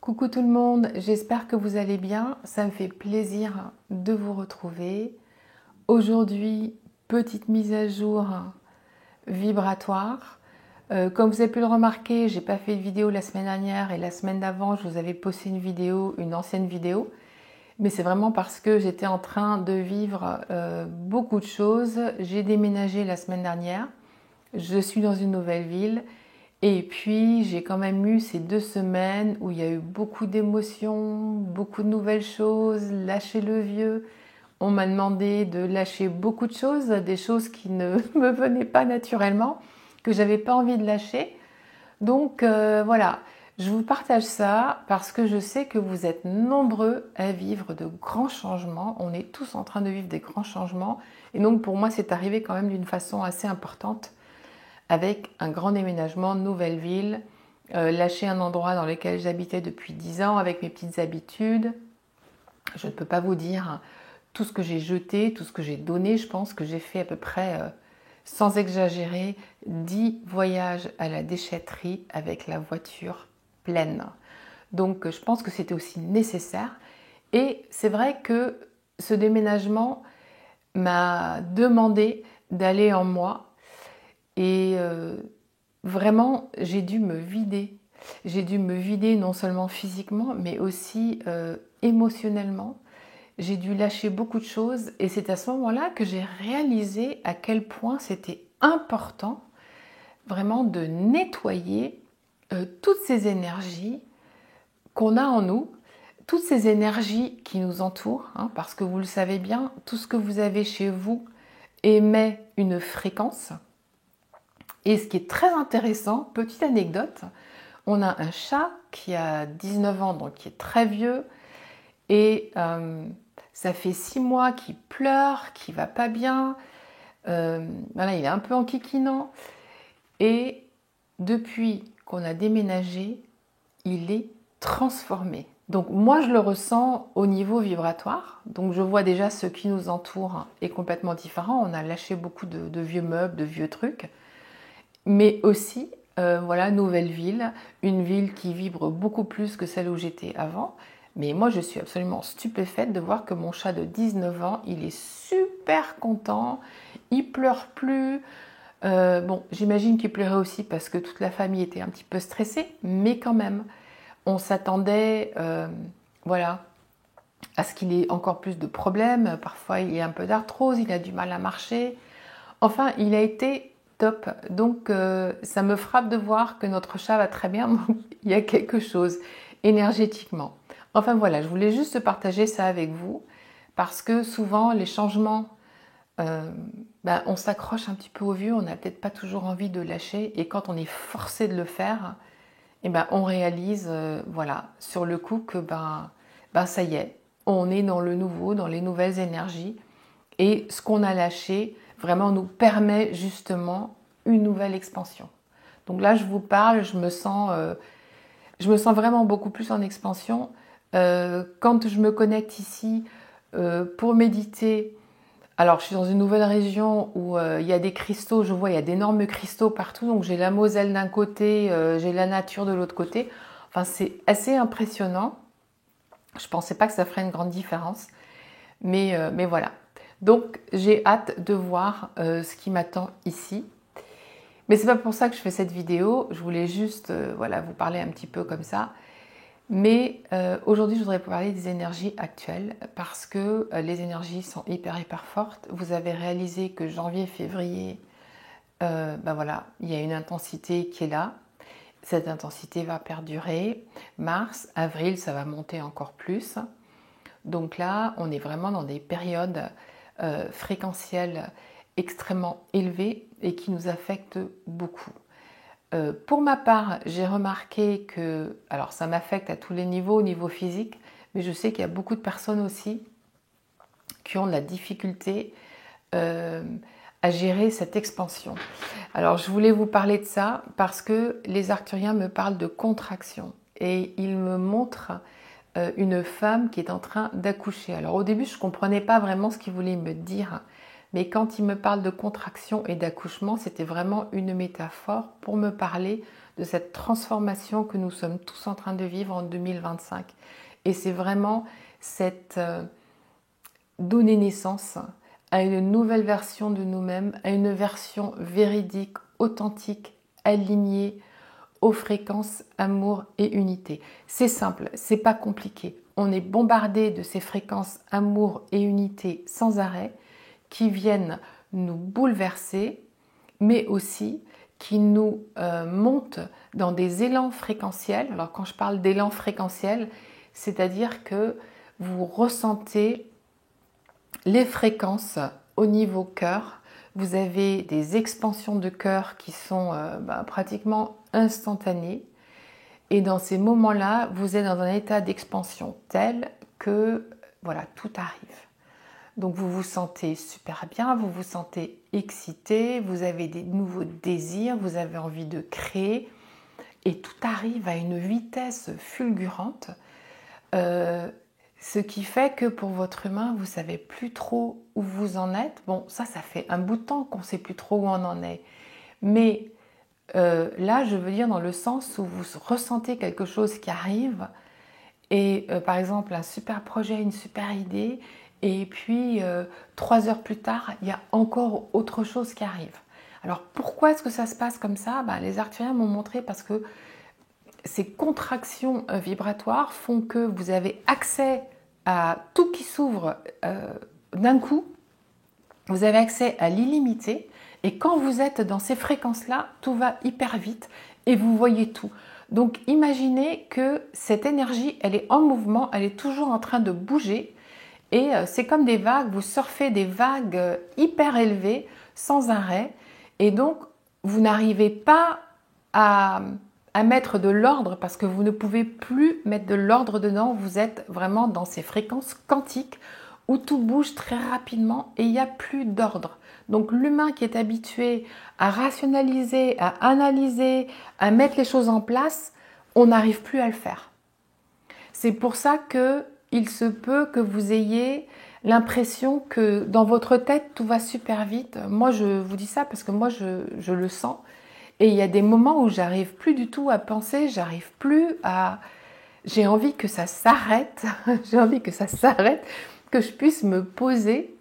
Coucou tout le monde, j'espère que vous allez bien. Ça me fait plaisir de vous retrouver. Aujourd'hui, petite mise à jour vibratoire. Comme vous avez pu le remarquer, j'ai pas fait de vidéo la semaine dernière et la semaine d'avant, je vous avais posté une vidéo, une ancienne vidéo. Mais c'est vraiment parce que j'étais en train de vivre beaucoup de choses. J'ai déménagé la semaine dernière. Je suis dans une nouvelle ville. Et puis, j'ai quand même eu ces 2 semaines où il y a eu beaucoup d'émotions, beaucoup de nouvelles choses, lâcher le vieux. On m'a demandé de lâcher beaucoup de choses, des choses qui ne me venaient pas naturellement, que j'avais pas envie de lâcher. Donc voilà, je vous partage ça parce que je sais que vous êtes nombreux à vivre de grands changements. On est tous en train de vivre des grands changements. Et donc pour moi, c'est arrivé quand même d'une façon assez importante avec un grand déménagement, nouvelle ville, lâcher un endroit dans lequel j'habitais depuis 10 ans avec mes petites habitudes. Je ne peux pas vous dire tout ce que j'ai jeté, tout ce que j'ai donné. Je pense que j'ai fait à peu près, sans exagérer, 10 voyages à la déchetterie avec la voiture pleine. Donc je pense que c'était aussi nécessaire. Et c'est vrai que ce déménagement m'a demandé d'aller en moi et vraiment, j'ai dû me vider. J'ai dû me vider non seulement physiquement, mais aussi émotionnellement. J'ai dû lâcher beaucoup de choses et c'est à ce moment-là que j'ai réalisé à quel point c'était important vraiment de nettoyer toutes ces énergies qu'on a en nous, toutes ces énergies qui nous entourent, hein, parce que vous le savez bien, tout ce que vous avez chez vous émet une fréquence. Et ce qui est très intéressant, petite anecdote, on a un chat qui a 19 ans, donc qui est très vieux, et ça fait 6 mois qu'il pleure, qu'il va pas bien, voilà, il est un peu enquiquinant, et depuis qu'on a déménagé, il est transformé. Donc moi je le ressens au niveau vibratoire, donc je vois déjà ce qui nous entoure est complètement différent, on a lâché beaucoup de vieux meubles, de vieux trucs, mais aussi, voilà, nouvelle ville, une ville qui vibre beaucoup plus que celle où j'étais avant. Mais moi, je suis absolument stupéfaite de voir que mon chat de 19 ans, il est super content, il pleure plus. Bon, j'imagine qu'il pleurait aussi parce que toute la famille était un petit peu stressée, mais quand même, on s'attendait, voilà, à ce qu'il ait encore plus de problèmes. Parfois, il y a un peu d'arthrose, il a du mal à marcher. Enfin, il a été top. Donc, ça me frappe de voir que notre chat va très bien. Donc, il y a quelque chose énergétiquement. Enfin voilà, je voulais juste partager ça avec vous parce que souvent les changements, on s'accroche un petit peu au vieux, on n'a peut-être pas toujours envie de lâcher et quand on est forcé de le faire, on réalise, voilà, sur le coup que ça y est, on est dans le nouveau, dans les nouvelles énergies et ce qu'on a lâché vraiment nous permet justement une nouvelle expansion. Donc là, je vous parle, je me sens vraiment beaucoup plus en expansion. Quand je me connecte ici pour méditer, alors je suis dans une nouvelle région où il y a des cristaux, je vois il y a d'énormes cristaux partout, donc j'ai la Moselle d'un côté, j'ai la nature de l'autre côté. Enfin, c'est assez impressionnant. Je ne pensais pas que ça ferait une grande différence, mais voilà. Donc j'ai hâte de voir ce qui m'attend ici. Mais c'est pas pour ça que je fais cette vidéo, je voulais juste voilà, vous parler un petit peu comme ça. Mais aujourd'hui, je voudrais vous parler des énergies actuelles parce que les énergies sont hyper fortes. Vous avez réalisé que janvier-février, voilà, il y a une intensité qui est là. Cette intensité va perdurer. Mars, avril, ça va monter encore plus. Donc là, on est vraiment dans des périodes fréquentielles extrêmement élevées et qui nous affectent beaucoup. Pour ma part, j'ai remarqué que, alors ça m'affecte à tous les niveaux, au niveau physique, mais je sais qu'il y a beaucoup de personnes aussi qui ont de la difficulté à gérer cette expansion. Alors je voulais vous parler de ça parce que les arcturiens me parlent de contraction et ils me montrent une femme qui est en train d'accoucher. Alors au début, je ne comprenais pas vraiment ce qu'ils voulaient me dire Mais quand il me parle de contraction et d'accouchement, c'était vraiment une métaphore pour me parler de cette transformation que nous sommes tous en train de vivre en 2025. Et c'est vraiment cette donner naissance à une nouvelle version de nous-mêmes, à une version véridique, authentique, alignée aux fréquences amour et unité. C'est simple, c'est pas compliqué. On est bombardé de ces fréquences amour et unité sans arrêt qui viennent nous bouleverser, mais aussi qui nous montent dans des élans fréquentiels. Alors quand je parle d'élan fréquentiel, c'est-à-dire que vous ressentez les fréquences au niveau cœur. Vous avez des expansions de cœur qui sont pratiquement instantanées. Et dans ces moments-là, vous êtes dans un état d'expansion tel que voilà, tout arrive. Donc vous vous sentez super bien, vous vous sentez excité, vous avez des nouveaux désirs, vous avez envie de créer et tout arrive à une vitesse fulgurante. Ce qui fait que pour votre humain, vous ne savez plus trop où vous en êtes. Bon, ça fait un bout de temps qu'on ne sait plus trop où on en est. Mais là, je veux dire dans le sens où vous ressentez quelque chose qui arrive et par exemple un super projet, une super idée et puis 3 heures plus tard, il y a encore autre chose qui arrive. Alors pourquoi est-ce que ça se passe comme ça? Les arcturiens m'ont montré parce que ces contractions vibratoires font que vous avez accès à tout qui s'ouvre d'un coup. Vous avez accès à l'illimité et quand vous êtes dans ces fréquences-là, tout va hyper vite et vous voyez tout. Donc imaginez que cette énergie, elle est en mouvement, elle est toujours en train de bouger et c'est comme des vagues, vous surfez des vagues hyper élevées sans arrêt et donc vous n'arrivez pas à mettre de l'ordre parce que vous ne pouvez plus mettre de l'ordre dedans, vous êtes vraiment dans ces fréquences quantiques où tout bouge très rapidement et il n'y a plus d'ordre. Donc l'humain qui est habitué à rationaliser, à analyser, à mettre les choses en place, on n'arrive plus à le faire. C'est pour ça qu'il se peut que vous ayez l'impression que dans votre tête tout va super vite. Moi je vous dis ça parce que moi je le sens. Et il y a des moments où j'arrive plus du tout à penser, j'arrive plus à... J'ai envie que ça s'arrête, j'ai envie que ça s'arrête, que je puisse me poser.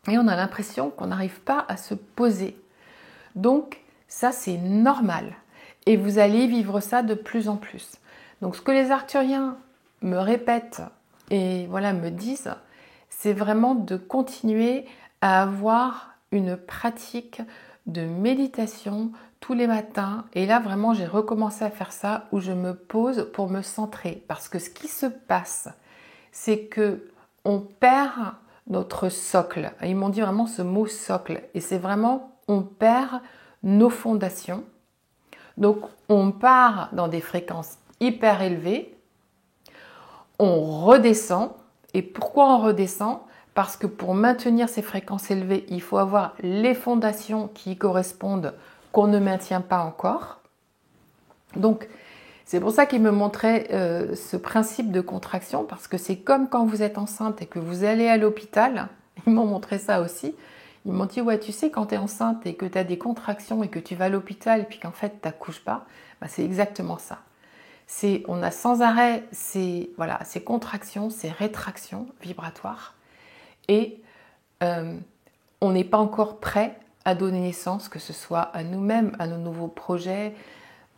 Et on a l'impression qu'on n'arrive pas à se poser. Donc ça c'est normal. Et vous allez vivre ça de plus en plus. Donc ce que les arcturiens me répètent et voilà me disent, c'est vraiment de continuer à avoir une pratique de méditation tous les matins. Et là, vraiment, j'ai recommencé à faire ça où je me pose pour me centrer. Parce que ce qui se passe, c'est que on perd notre socle. Ils m'ont dit vraiment ce mot socle. Et c'est vraiment, on perd nos fondations. Donc, on part dans des fréquences hyper élevées. On redescend. Et pourquoi on redescend ? Parce que pour maintenir ces fréquences élevées, il faut avoir les fondations qui y correspondent qu'on ne maintient pas encore. Donc, c'est pour ça qu'ils me montraient ce principe de contraction, parce que c'est comme quand vous êtes enceinte et que vous allez à l'hôpital. Ils m'ont montré ça aussi. Ils m'ont dit, ouais, tu sais, quand tu es enceinte et que tu as des contractions et que tu vas à l'hôpital et puis qu'en fait, tu n'accouches pas, c'est exactement ça. On a sans arrêt ces contractions, ces rétractions vibratoires. Et on n'est pas encore prêt à donner naissance, que ce soit à nous-mêmes, à nos nouveaux projets,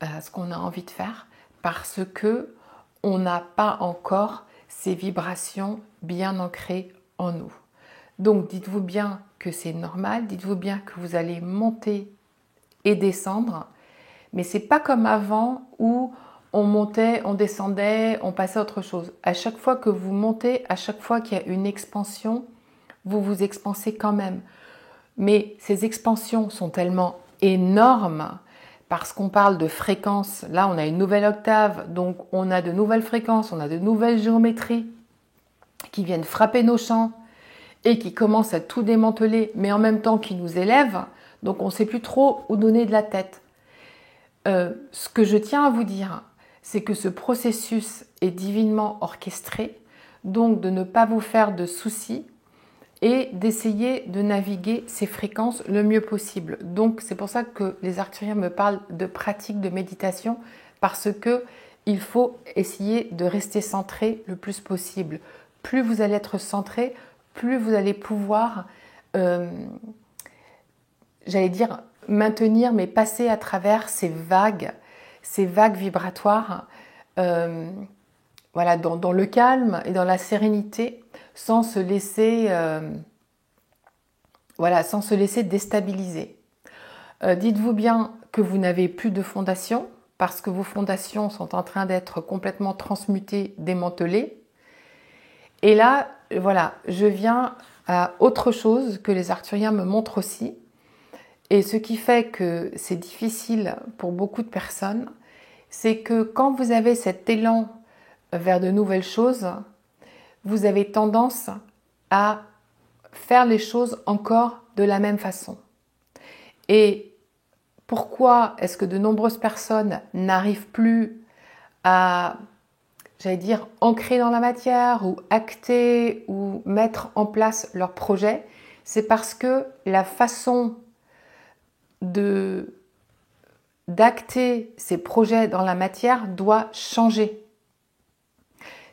à ce qu'on a envie de faire, parce que on n'a pas encore ces vibrations bien ancrées en nous. Donc dites-vous bien que c'est normal, dites-vous bien que vous allez monter et descendre, mais c'est pas comme avant où on montait, on descendait, on passait à autre chose. À chaque fois que vous montez, à chaque fois qu'il y a une expansion, vous vous expansez quand même. Mais ces expansions sont tellement énormes parce qu'on parle de fréquences. Là, on a une nouvelle octave, donc on a de nouvelles fréquences, on a de nouvelles géométries qui viennent frapper nos champs et qui commencent à tout démanteler, mais en même temps qui nous élèvent. Donc on ne sait plus trop où donner de la tête. Ce que je tiens à vous dire, c'est que ce processus est divinement orchestré, donc de ne pas vous faire de soucis. et d'essayer de naviguer ces fréquences le mieux possible. Donc c'est pour ça que les arcturiens me parlent de pratique de méditation, parce que il faut essayer de rester centré le plus possible. Plus vous allez être centré, plus vous allez pouvoir, j'allais dire, maintenir, mais passer à travers ces vagues vibratoires, voilà, dans le calme et dans la sérénité, sans se laisser, voilà, sans se laisser déstabiliser. Dites-vous bien que vous n'avez plus de fondation, parce que vos fondations sont en train d'être complètement transmutées, démantelées. Et là, voilà, je viens à autre chose que les arcturiens me montrent aussi. Et ce qui fait que c'est difficile pour beaucoup de personnes, c'est que quand vous avez cet élan vers de nouvelles choses, vous avez tendance à faire les choses encore de la même façon. Et pourquoi est-ce que de nombreuses personnes n'arrivent plus à, j'allais dire, ancrer dans la matière ou acter ou mettre en place leur projet? C'est parce que la façon d'acter ces projets dans la matière doit changer.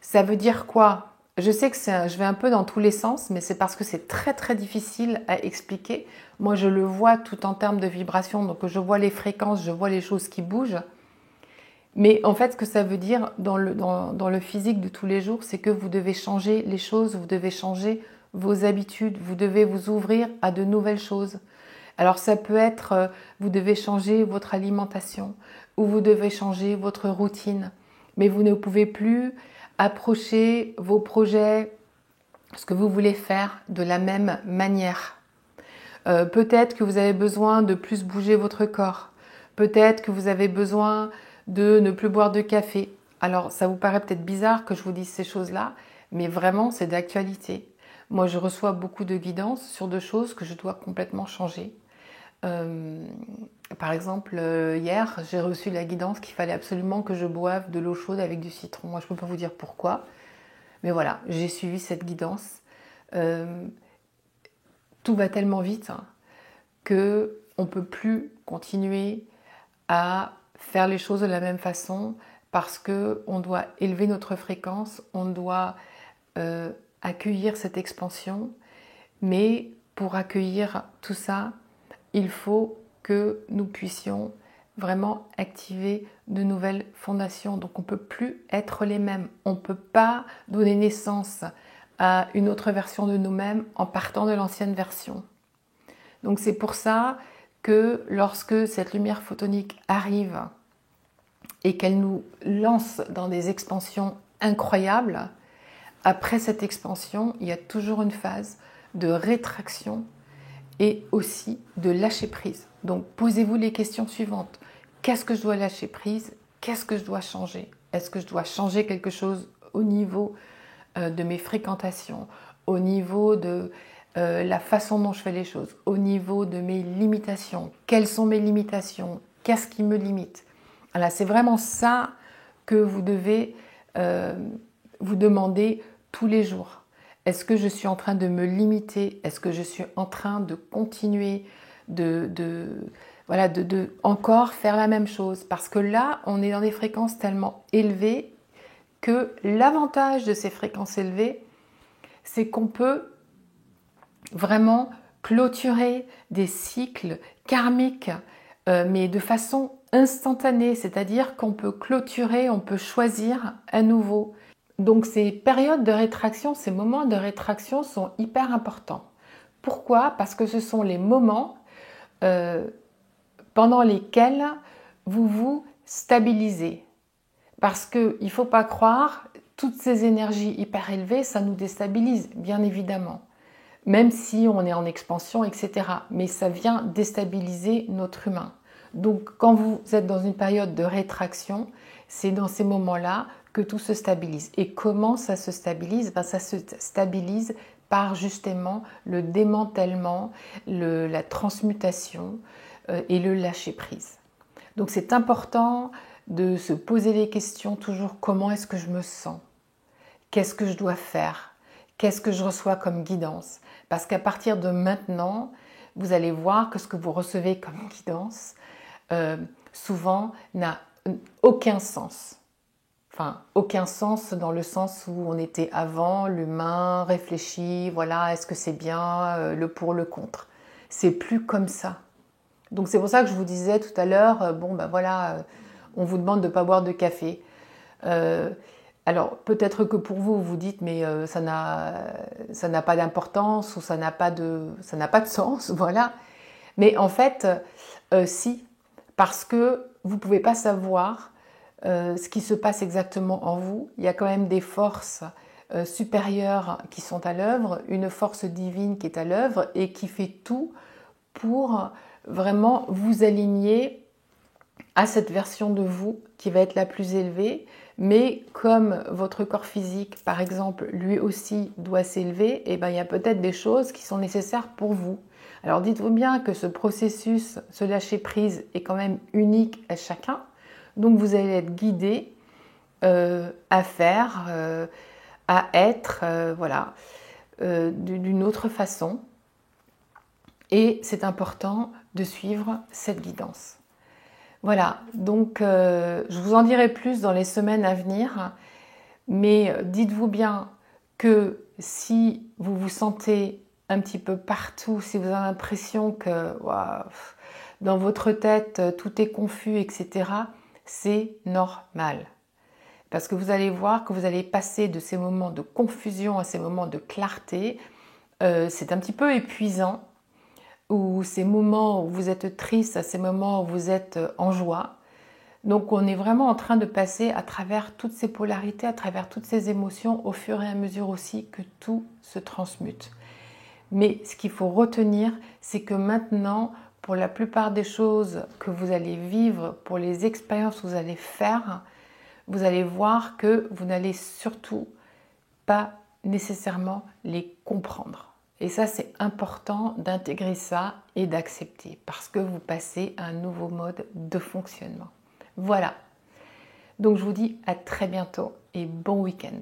Ça veut dire quoi? Je sais que je vais un peu dans tous les sens, mais c'est parce que c'est très très difficile à expliquer. Moi, je le vois tout en termes de vibration, donc je vois les fréquences, je vois les choses qui bougent. Mais en fait, ce que ça veut dire dans le physique de tous les jours, c'est que vous devez changer les choses, vous devez changer vos habitudes, vous devez vous ouvrir à de nouvelles choses. Alors ça peut être, vous devez changer votre alimentation ou vous devez changer votre routine, mais vous ne pouvez plus approcher vos projets, ce que vous voulez faire de la même manière. Peut-être que vous avez besoin de plus bouger votre corps. Peut-être que vous avez besoin de ne plus boire de café. Alors ça vous paraît peut-être bizarre que je vous dise ces choses-là, mais vraiment c'est d'actualité. Moi je reçois beaucoup de guidance sur deux choses que je dois complètement changer. Par exemple, hier, j'ai reçu la guidance qu'il fallait absolument que je boive de l'eau chaude avec du citron. Moi, je ne peux pas vous dire pourquoi, mais voilà, j'ai suivi cette guidance. Tout va tellement vite qu'on ne peut plus continuer à faire les choses de la même façon parce qu'on doit élever notre fréquence, on doit accueillir cette expansion, mais pour accueillir tout ça, il faut que nous puissions vraiment activer de nouvelles fondations. Donc on ne peut plus être les mêmes. On ne peut pas donner naissance à une autre version de nous-mêmes en partant de l'ancienne version. Donc c'est pour ça que lorsque cette lumière photonique arrive et qu'elle nous lance dans des expansions incroyables, après cette expansion, il y a toujours une phase de rétraction et aussi de lâcher prise. Donc posez-vous les questions suivantes. Qu'est-ce que je dois lâcher prise? Qu'est-ce que je dois changer? Est-ce que je dois changer quelque chose au niveau de mes fréquentations, au niveau de la façon dont je fais les choses, au niveau de mes limitations? Quelles sont mes limitations? Qu'est-ce qui me limite? Voilà, c'est vraiment ça que vous devez vous demander tous les jours. Est-ce que je suis en train de me limiter? Est-ce que je suis en train de continuer voilà, encore faire la même chose? Parce que là, on est dans des fréquences tellement élevées que l'avantage de ces fréquences élevées, c'est qu'on peut vraiment clôturer des cycles karmiques, mais de façon instantanée. C'est-à-dire qu'on peut clôturer, on peut choisir à nouveau. Donc ces périodes de rétraction, ces moments de rétraction sont hyper importants. Pourquoi? Parce que ce sont les moments pendant lesquels vous vous stabilisez. Parce qu'il ne faut pas croire, toutes ces énergies hyper élevées, ça nous déstabilise, bien évidemment. Même si on est en expansion, etc. Mais ça vient déstabiliser notre humain. Donc quand vous êtes dans une période de rétraction, c'est dans ces moments-là que tout se stabilise. Et comment ça se stabilise? Ça se stabilise par justement le démantèlement, la transmutation et le lâcher-prise. Donc c'est important de se poser les questions toujours: comment est-ce que je me sens? Qu'est-ce que je dois faire? qu'est-ce que je reçois comme guidance? Parce qu'à partir de maintenant, vous allez voir que ce que vous recevez comme guidance, souvent n'a aucun sens. Enfin, aucun sens dans le sens où on était avant, l'humain réfléchit, voilà, est-ce que c'est bien, le pour, le contre. C'est plus comme ça. Donc c'est pour ça que je vous disais tout à l'heure, bon ben voilà, on vous demande de ne pas boire de café. Alors peut-être que pour vous, vous dites mais ça n'a pas d'importance ou ça n'a pas de sens, voilà. Mais en fait, si, parce que vous ne pouvez pas savoir ce qui se passe exactement en vous. Il y a quand même des forces supérieures qui sont à l'œuvre, une force divine qui est à l'œuvre et qui fait tout pour vraiment vous aligner à cette version de vous qui va être la plus élevée. Mais comme votre corps physique, par exemple, lui aussi doit s'élever, et ben, il y a peut-être des choses qui sont nécessaires pour vous. Alors dites-vous bien que ce processus, ce lâcher-prise est quand même unique à chacun. Donc vous allez être guidé à faire, à être, voilà, d'une autre façon. Et c'est important de suivre cette guidance. Voilà, donc je vous en dirai plus dans les semaines à venir, mais dites-vous bien que si vous vous sentez un petit peu partout, si vous avez l'impression que wow, dans votre tête tout est confus, etc., c'est normal. Parce que vous allez voir que vous allez passer de ces moments de confusion à ces moments de clarté. C'est un petit peu épuisant, ou ces moments où vous êtes triste, à ces moments où vous êtes en joie. Donc on est vraiment en train de passer à travers toutes ces polarités, à travers toutes ces émotions, au fur et à mesure aussi que tout se transmute. Mais ce qu'il faut retenir, c'est que maintenant, pour la plupart des choses que vous allez vivre, pour les expériences que vous allez faire, vous allez voir que vous n'allez surtout pas nécessairement les comprendre. Et ça, c'est important d'intégrer ça et d'accepter parce que vous passez à un nouveau mode de fonctionnement. Voilà. Donc, je vous dis à très bientôt et bon week-end.